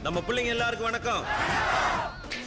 நம்ம பிள்ளைங்க எல்லாருக்கும் வணக்கம்.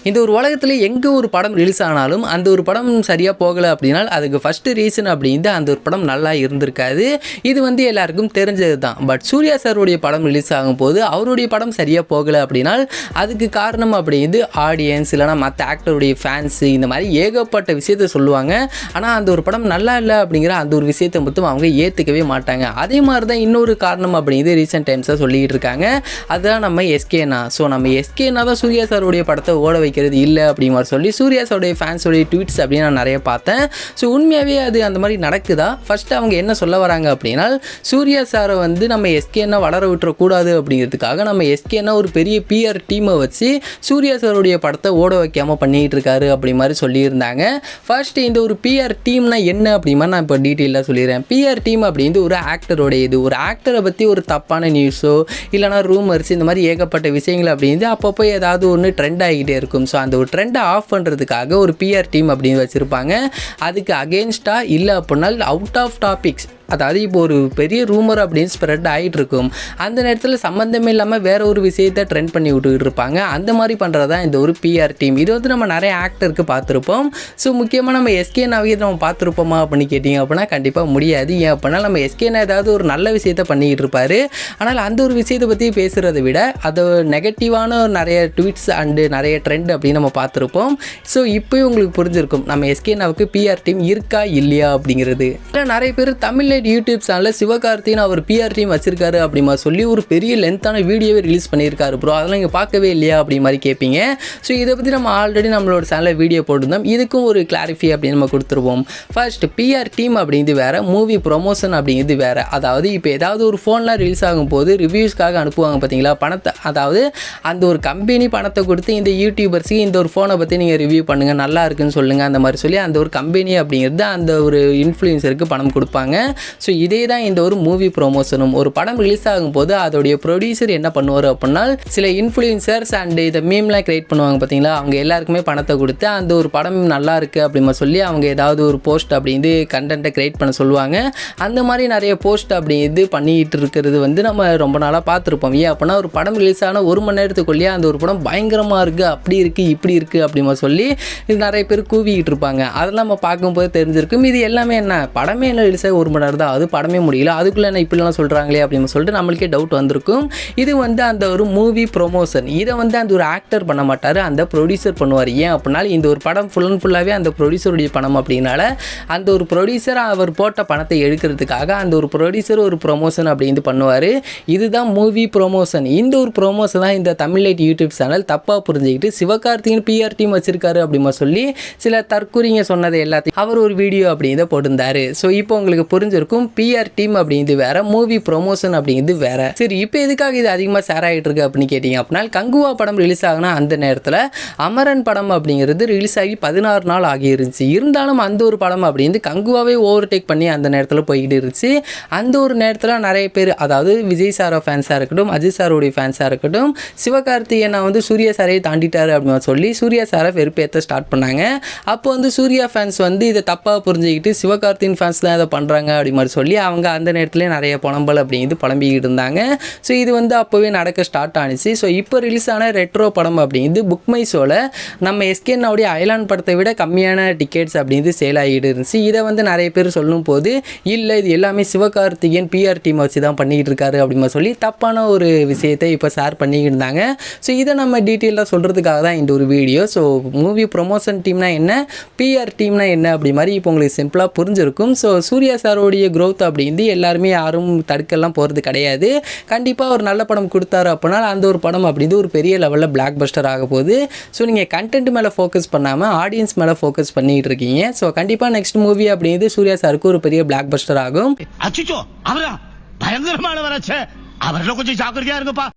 இந்த ஒரு உலகத்தில் எங்கே ஒரு படம் ரிலீஸ் ஆனாலும் அந்த ஒரு படம் சரியாக போகலை அப்படின்னா அதுக்கு ஃபஸ்ட்டு ரீசன் அப்படின்ட்டு அந்த ஒரு படம் நல்லா இருந்திருக்காது. இது எல்லாருக்கும் தெரிஞ்சது தான். பட் சூர்யா சாருடைய படம் ரிலீஸ் ஆகும்போது அவருடைய படம் சரியாக போகலை அப்படின்னா அதுக்கு காரணம் அப்படின்ட்டு ஆடியன்ஸ் இல்லைனா மற்ற ஆக்டருடைய ஃபேன்ஸு இந்த மாதிரி ஏகப்பட்ட விஷயத்த சொல்லுவாங்க. ஆனால் அந்த ஒரு படம் நல்லா இல்லை அப்படிங்கிற அந்த ஒரு விஷயத்தை மட்டும் அவங்க ஏற்றுக்கவே மாட்டாங்க. அதே மாதிரி தான் இன்னொரு காரணம் அப்படின்ட்டு ரீசெண்ட் டைம்ஸாக சொல்லிக்கிட்டு இருக்காங்க. அதுதான் நம்ம எஸ்கேனா. ஸோ நம்ம எஸ்கேனா தான் சூர்யா சாருடைய படத்தை ஓட வைக்கிறது இல்லை அப்படிங்கிற மாதிரி சொல்லி சூர்யா சாருடைய ஃபேன்ஸோடைய ட்வீட்ஸ் அப்படின்னு நான் நிறைய பார்த்தேன். ஸோ உண்மையாகவே அது அந்த மாதிரி நடக்குதா? ஃபஸ்ட்டு அவங்க என்ன சொல்ல வராங்க அப்படின்னா சூர்யா சாரை நம்ம எஸ்கேனா வளர விட்டுறக்கூடாது அப்படிங்கிறதுக்காக நம்ம எஸ்கேனா ஒரு பெரிய பிஆர் டீமை வச்சு சூர்யா சாருடைய படத்தை ஓட வைக்காமல் பண்ணிகிட்டு இருக்காரு அப்படி மாதிரி சொல்லியிருந்தாங்க. ஃபர்ஸ்ட் இந்த ஒரு பிஆர் டீம்னா என்ன அப்படிமா நான் இப்போ டீட்டெயிலாக சொல்லிடுறேன். பிஆர் டீம் அப்படின்ட்டு ஒரு ஆக்டரோடைய இது ஒரு ஆக்டரை பற்றி ஒரு தப்பான நியூஸோ இல்லைனா ரூமர்ஸ் இந்த மாதிரி ஏகப்பட்ட விஷயங்கள் அப்படின்ட்டு அப்பப்போ ஏதாவது ஒன்று ட்ரெண்ட் ஆகிட்டே இருக்கும். ஸோ அந்த ஒரு ட்ரெண்டை ஆஃப் பண்ணுறதுக்காக ஒரு பிஆர் டீம் அப்படின்னு வச்சுருப்பாங்க. அதுக்கு அகெயின்ஸ்டாக இல்லை அப்படின்னா அவுட் ஆஃப் டாபிக்ஸ், அதாவது இப்போ ஒரு பெரிய ரூமர் அப்படின்னு ஸ்ப்ரெட் ஆகிட்டு இருக்கும். அந்த நேரத்தில் சம்மந்தமே இல்லாமல் வேற ஒரு விஷயத்தை ட்ரெண்ட் பண்ணி விட்டுக்கிட்டு இருப்பாங்க. அந்த மாதிரி பண்ணுறது தான் இந்த ஒரு பிஆர் டீம். இது நம்ம நிறைய ஆக்டருக்கு பார்த்துருப்போம். ஸோ முக்கியமாக நம்ம எஸ்கேனாவே நம்ம பார்த்துருப்போமா அப்படின்னு கேட்டிங்க அப்படின்னா கண்டிப்பாக முடியாது. ஏன் அப்படின்னா நம்ம எஸ்கேனா ஏதாவது ஒரு நல்ல விஷயத்தை பண்ணிக்கிட்டு இருப்பார். ஆனால் அந்த ஒரு விஷயத்தை பற்றி பேசுகிறத விட அது நெகட்டிவான நிறைய ட்வீட்ஸ் அண்டு நிறைய ட்ரெண்ட் அப்படின்னு நம்ம பார்த்துருப்போம். ஸோ இப்போ உங்களுக்கு புரிஞ்சிருக்கும் நம்ம எஸ்கேனாவுக்கு பிஆர் டீம் இருக்கா இல்லையா அப்படிங்கிறது. இல்லை நிறைய பேர் தமிழ் யூடியூப் சேனலில் சிவகார்த்திகேயன் அவர் பிஆர் டீம் வச்சிருக்காரு அப்படிமா சொல்லி ஒரு பெரிய லென்த்தான வீடியோவே ரிலீஸ் பண்ணியிருக்காரு ப்ரோ, அதெல்லாம் நீங்கள் பார்க்கவே இல்லையா அப்படி மாதிரி கேட்பீங்க. ஸோ இதை பற்றி நம்ம ஆல்ரெடி நம்மளோட சேனலில் வீடியோ போட்டிருந்தோம். இதுக்கும் ஒரு கிளாரிஃபை அப்படின்னு நம்ம கொடுத்துருவோம். ஃபர்ஸ்ட் பிஆர் டீம் அப்படிங்கிறது வேறு, மூவி ப்ரொமோஷன் அப்படிங்கிறது வேறு. அதாவது இப்போ ஏதாவது ஒரு ஃபோன்லாம் ரிலீஸ் ஆகும்போது ரிவ்யூஸ்க்காக அனுப்புவாங்க பார்த்தீங்களா பணத்தை, அதாவது அந்த ஒரு கம்பெனி பணத்தை கொடுத்து இந்த யூடியூபர்ஸுக்கு இந்த ஒரு ஃபோனை பற்றி நீங்கள் ரிவ்யூ பண்ணுங்கள் நல்லா இருக்குன்னு சொல்லுங்கள் அந்த மாதிரி சொல்லி அந்த ஒரு கம்பெனி அப்படிங்கிறது அந்த ஒரு இன்ஃப்ளூயன்சருக்கு பணம் கொடுப்பாங்க. ஸோ இதே தான் இந்த ஒரு மூவி ப்ரொமோஷனும். ஒரு படம் ரிலீஸ் ஆகும்போது அதோடைய ப்ரொடியூசர் என்ன பண்ணுவார் அப்படின்னா சில இன்ஃப்ளூயன்சர்ஸ் அண்ட் இதை மீம்லாம் கிரியேட் பண்ணுவாங்க பார்த்தீங்களா, அவங்க எல்லாருக்குமே பணத்தை கொடுத்து அந்த ஒரு படம் நல்லா இருக்குது அப்படின்னு சொல்லி அவங்க ஏதாவது ஒரு போஸ்ட் அப்படிங்கிறது கண்டென்ட்டை கிரியேட் பண்ண சொல்லுவாங்க. அந்த மாதிரி நிறைய போஸ்ட் அப்படிங்கிறது பண்ணிகிட்டு இருக்கிறது நம்ம ரொம்ப நாளாக பார்த்துருப்போம். ஏன் அப்படின்னா ஒரு படம் ரிலீஸ் ஆன ஒரு மணி நேரத்துக்குள்ளேயே அந்த ஒரு படம் பயங்கரமாக இருக்குது, அப்படி இருக்குது இப்படி இருக்குது அப்படின்னு சொல்லி இது நிறைய பேர் கூவிக்கிட்டு இருப்பாங்க. அதெல்லாம் நம்ம பார்க்கும்போது தெரிஞ்சிருக்கும். இது எல்லாமே என்ன படமே என்ன ரிலீஸ் ஆகி ஒரு மணி நேரம் தான், அது படமே முடியல, அதுக்குள்ளே என்ன இப்படிலாம் சொல்கிறாங்களே அப்படின்னு சொல்லிட்டு நம்மளுக்கே டவுட் வந்திருக்கும். இது அந்த ஒரு மூவி ப்ரொமோஷன். இதை அந்த ஒரு ஆக்டர் பண்ண மாட்டார், அந்த ப்ரொடியூசர் பண்ணுவார். ஏன் அப்படின்னா இந்த ஒரு படம் ஃபுல் அண்ட் ஃபுல்லாகவே அந்த ப்ரொடியூசருடைய பணம் அப்படின்னால அந்த ஒரு ப்ரொடியூசர் அவர் போட்ட பணத்தை எடுக்கிறதுக்காக அந்த ஒரு ப்ரொடியூசர் ஒரு ப்ரொமோஷன் அப்படின்னு பண்ணுவார். இதுதான் மூவி ப்ரொமோஷன். இந்த ஒரு ப்ரொமோஷன் தான் இந்த தமிழ்லைட் யூடியூப் சேனல் தப்பாக புரிஞ்சுக்கிட்டு சிவகார்த்திகேயன் பிஆர் டீம் வச்சிருக்காரு அப்படின்னு சொல்லி சில தற்கூறிங்க சொன்னதை எல்லாத்தையும் அவர் ஒரு வீடியோ அப்படிங்கிறத போட்டிருந்தாரு. ஸோ இப்போ உங்களுக்கு புரிஞ்சிருக்கும் பிஆர் டீம் அப்படிங்கிறது வேற, மூவி ப்ரொமோஷன் அப்படிங்கிறது வேற. சரி இப்போ எதுக்காக இது அதிகமாக ஷேர் ஆகிட்டு இருக்கு அப்படின்னு கேட்டிங்க அப்படின்னா கங்குவா படம் ரிலீஸ் ஆகினா அந்த நேரத்தில் அமரன் படம் அப்படிங்கிறது ரிலீஸ் ஆகி 16 நாள் ஆகிருந்துச்சு. இருந்தாலும் அந்த ஒரு படம் அப்படிங்கிறது கங்குவாவே ஓவர்டேக் பண்ணி அந்த நேரத்தில் போய்கிட்டு இருந்துச்சு. அந்த ஒரு நேரத்தில் நிறைய பேர், அதாவது விஜய் சாரோ ஃபேன்ஸாக இருக்கட்டும், அஜித் சாரோடைய ஃபேன்ஸாக இருக்கட்டும், சிவகார்த்திகேயனை சூர்யா சாரையை தாண்டிட்டாரு அப்படின்னு சொல்லி சூர்யா சாரை வெறுப்பேற்ற ஸ்டார்ட் பண்ணாங்க. அப்போ சூர்யா ஃபேன்ஸ் இதை தப்பாக புரிஞ்சுக்கிட்டு சிவகார்த்திகேயன் ஃபேன்ஸ் தான் இதை பண்ணுறாங்க அப்படி மாதிரி சொல்லி அவங்க அந்த நேரத்தில் நிறைய புலம்பல் அப்படிங்கிறது புலம்பிக்கிட்டு இருந்தாங்க. ஸோ இது அப்போவே நடக்க ஸ்டார்ட் ஆனிச்சு. ஸோ இப்போ ரிலீஸ் ஆன ரெட்ரோ படம் அப்படிங்கிறது புக் மை ஷோவில் நம்ம எஸ்கேனாவுடைய ஐலாண்ட் படத்தை விட கம்மியான டிக்கெட்ஸ் அப்படிங்கிறது சேல் ஆகிட்டு இருந்துச்சு. இதை நிறைய பேர் சொல்லும் போது இல்லை இது எல்லாமே சிவகார்த்திகேயன் பிஆர் டீம் வச்சு தான் பண்ணிக்கிட்டு இருக்காரு அப்படின்னு சொல்லி தப்பான ஒரு விஷயத்தை இப்போ ஷேர் பண்ணிக்கிட்டு இருந்தாங்க. ஸோ இதை நம்ம டீட்டெயிலாக சொல்கிறதுக்காக தான் இந்த ஒரு வீடியோ. ஸோ மூவி ப்ரொமோஷன் டீம்னா என்ன, பிஆர் டீம்னா என்ன அப்படி மாதிரி இப்போ உங்களுக்கு சிம்பிளாக புரிஞ்சிருக்கும். ஸோ சூர்யா சாரோடைய க்ரோத் அப்படிங்கிறது எல்லாருமே யாரும் தடுக்கலாம் போகிறது கிடையாது. கண்டிப்பாக ஒரு நல்ல படம் கொடுத்தாரு அப்படின்னா அந்த ஒரு படம் அப்படிங்கிறது ஒரு பெரிய லெவலில் பிளாக் பஸ்டர் ஆக போகுது. ஸோ நீங்கள் கண்டென்ட் மேலே ஃபோக்கஸ் பண்ணாமல் ஆடியன்ஸ் மேலே ஃபோக்கஸ் பண்ணிகிட்டு இருக்கீங்க. ஸோ கண்டிப்பாக நெக்ஸ்ட் மூவி அப்படிங்கிறது சூர்யா சாருக்கு ஒரு பெரிய பிளாக் பஸ்டர் ஆகும். அச்சோ அவரா பயங்கரமான வரச்சே, அவரெல்லாம் கொஞ்சம் ஜாக்கிரதையா இருங்கப்பா.